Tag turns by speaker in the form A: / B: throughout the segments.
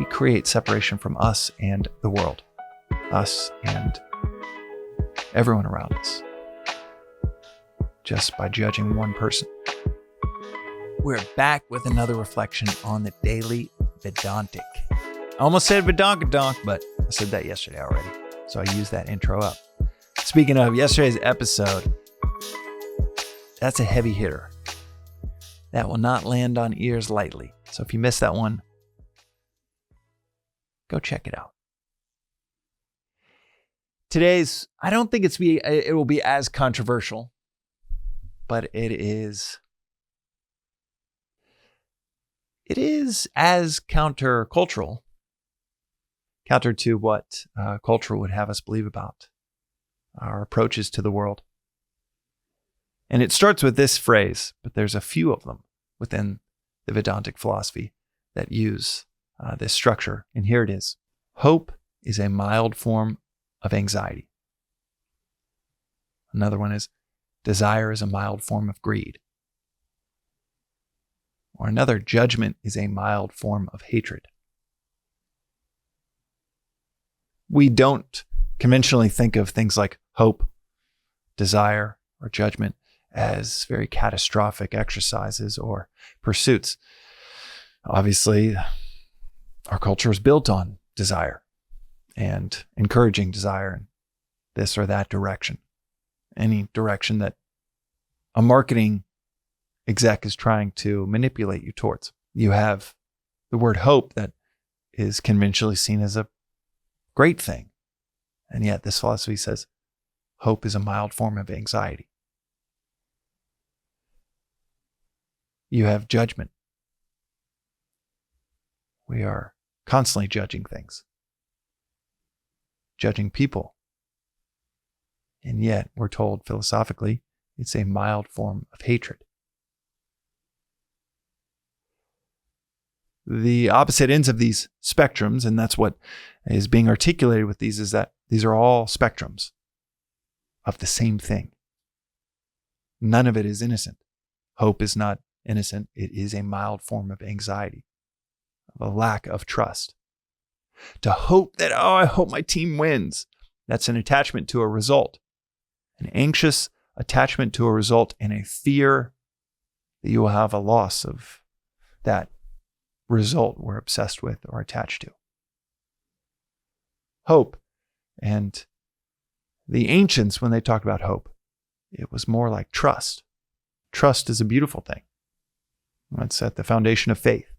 A: we create separation from us and the world, us and everyone around us, just by judging one person. We're back with another reflection on the Daily Vedantic. I almost said Vedankadonk, but I said that yesterday already, so I used that intro up. Speaking of yesterday's episode, that's a heavy hitter. That will not land on ears lightly. So if you missed that one, go check it out. Today's, I don't think it will be as controversial, but it is as countercultural, counter to what culture would have us believe about our approaches to the world. And it starts with this phrase, but there's a few of them within the Vedantic philosophy that use this structure. And here it is. Hope is a mild form of anxiety. Another one is desire is a mild form of greed. Or another, judgment is a mild form of hatred. We don't conventionally think of things like hope, desire, or judgment as very catastrophic exercises or pursuits. Obviously, our culture is built on desire and encouraging desire in this or that direction. Any direction that a marketing exec is trying to manipulate you towards. You have the word hope that is conventionally seen as a great thing. And yet this philosophy says hope is a mild form of anxiety. You have judgment. We are constantly judging things, judging people. And yet we're told philosophically it's a mild form of hatred. The opposite ends of these spectrums, and that's what is being articulated with these, is that these are all spectrums of the same thing. None of it is innocent. Hope is not innocent. It is a mild form of anxiety, of a lack of trust. To hope that, I hope my team wins, that's an attachment to a result, an anxious attachment to a result, and a fear that you will have a loss of that result we're obsessed with or attached to. Hope. And the ancients, when they talked about hope, it was more like trust. Trust is a beautiful thing. That's at the foundation of faith.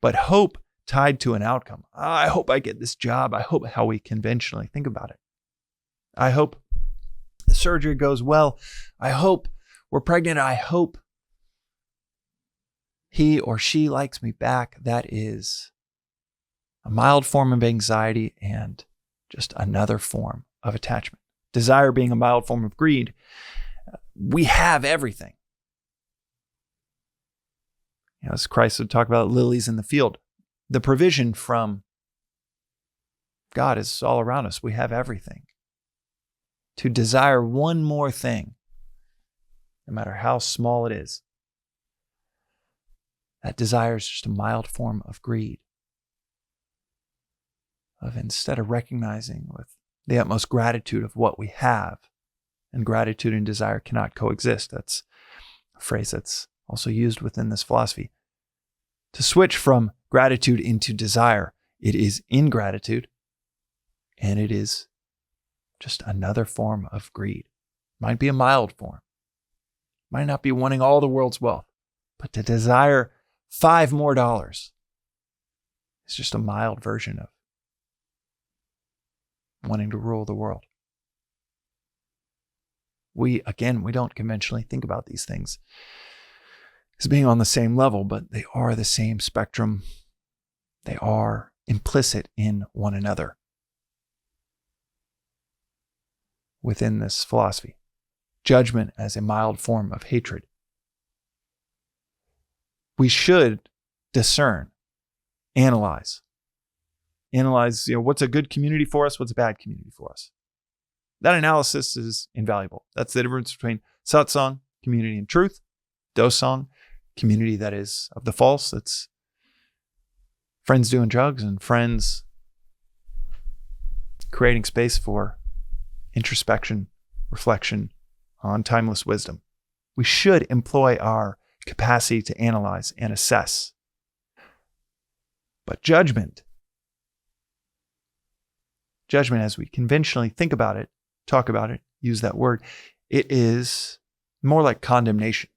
A: But hope tied to an outcome. I hope I get this job. I hope how we conventionally think about it. I hope the surgery goes well. I hope we're pregnant. I hope he or she likes me back. That is a mild form of anxiety and just another form of attachment. Desire being a mild form of greed. We have everything. As Christ would talk about lilies in the field, the provision from God is all around us. We have everything. To desire one more thing, no matter how small it is, that desire is just a mild form of greed. Of instead of recognizing with the utmost gratitude of what we have, and gratitude and desire cannot coexist. That's a phrase that's also used within this philosophy. To switch from gratitude into desire, it is ingratitude, and it is just another form of greed. Might be a mild form. Might not be wanting all the world's wealth, but to desire $5 more is just a mild version of wanting to rule the world. We don't conventionally think about these things as being on the same level, but they are the same spectrum. They are implicit in one another within this philosophy. Judgment as a mild form of hatred. We should discern, analyze what's a good community for us, what's a bad community for us. That analysis is invaluable. That's the difference between satsang, community and truth, dosang, community that is of the false, that's friends doing drugs and friends creating space for introspection, reflection on timeless wisdom. We should employ our capacity to analyze and assess. But judgment, as we conventionally think about it, talk about it, use that word, it is more like condemnation.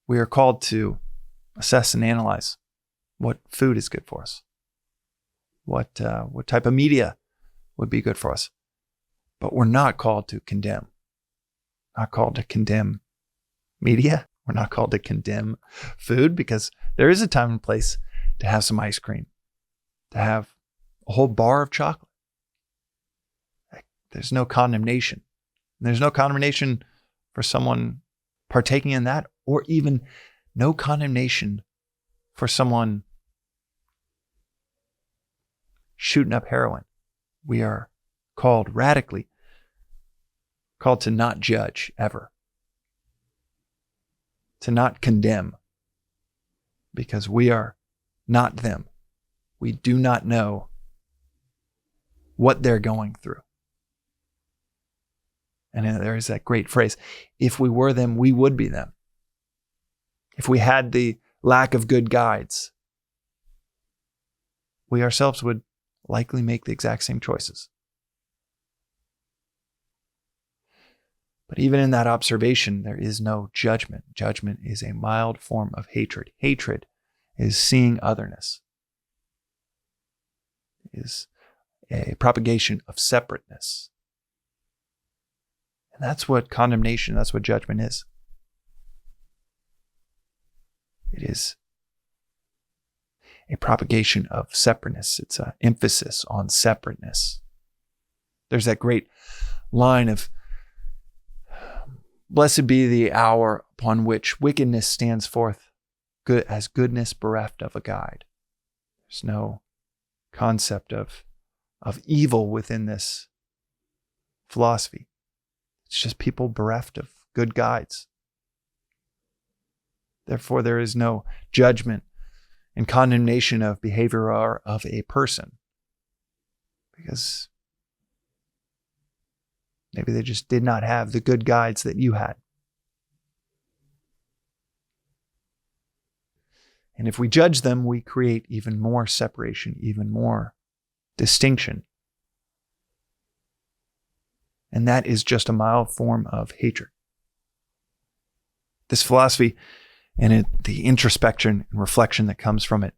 A: We are called to assess and analyze what food is good for us, what type of media would be good for us. But we're not called to condemn. Not called to condemn media. We're not called to condemn food, because there is a time and place to have some ice cream, to have a whole bar of chocolate. There's no condemnation. There's no condemnation for someone partaking in that, or even no condemnation for someone shooting up heroin. We are radically called to not judge ever, to not condemn, because we are not them. We do not know what they're going through. And there is that great phrase, if we were them, we would be them. If we had the lack of good guides, we ourselves would likely make the exact same choices. But even in that observation, there is no judgment. Judgment is a mild form of hatred. Hatred is seeing otherness, is a propagation of separateness. And that's what condemnation, that's what judgment is. It is a propagation of separateness. It's an emphasis on separateness. There's that great line of, blessed be the hour upon which wickedness stands forth as goodness bereft of a guide. There's no concept of evil within this philosophy. It's just people bereft of good guides. Therefore, there is no judgment and condemnation of behavior or of a person, because maybe they just did not have the good guides that you had. And if we judge them, we create even more separation, even more distinction. And that is just a mild form of hatred. This philosophy and the introspection and reflection that comes from it,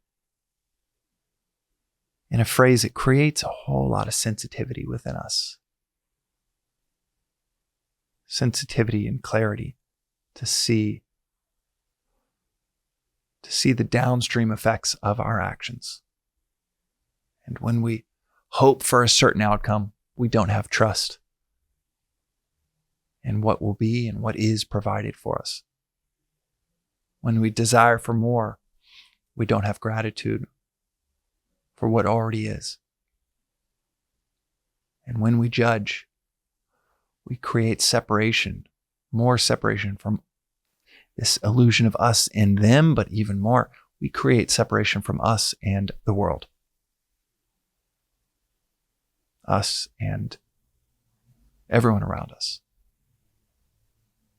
A: in a phrase, it creates a whole lot of sensitivity within us. Sensitivity and clarity to see the downstream effects of our actions. And when we hope for a certain outcome, we don't have trust in what will be and what is provided for us. When we desire for more, we don't have gratitude for what already is. And when we judge, we create separation, more separation from this illusion of us and them, but even more, we create separation from us and the world. Us and everyone around us,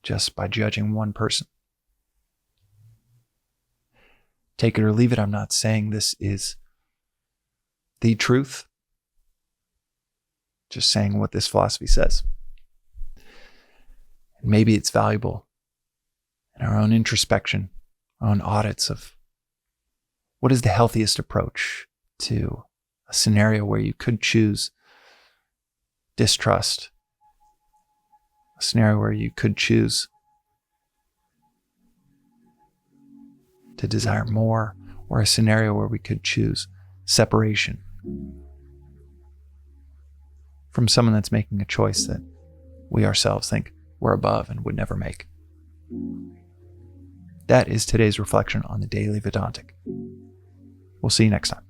A: just by judging one person. Take it or leave it. I'm not saying this is the truth. Just saying what this philosophy says. And maybe it's valuable in our own introspection, our own audits of what is the healthiest approach to a scenario where you could choose distrust, a scenario where you could choose to desire more, or a scenario where we could choose separation from someone that's making a choice that we ourselves think we're above and would never make. That is today's reflection on the Daily Vedantic. We'll see you next time.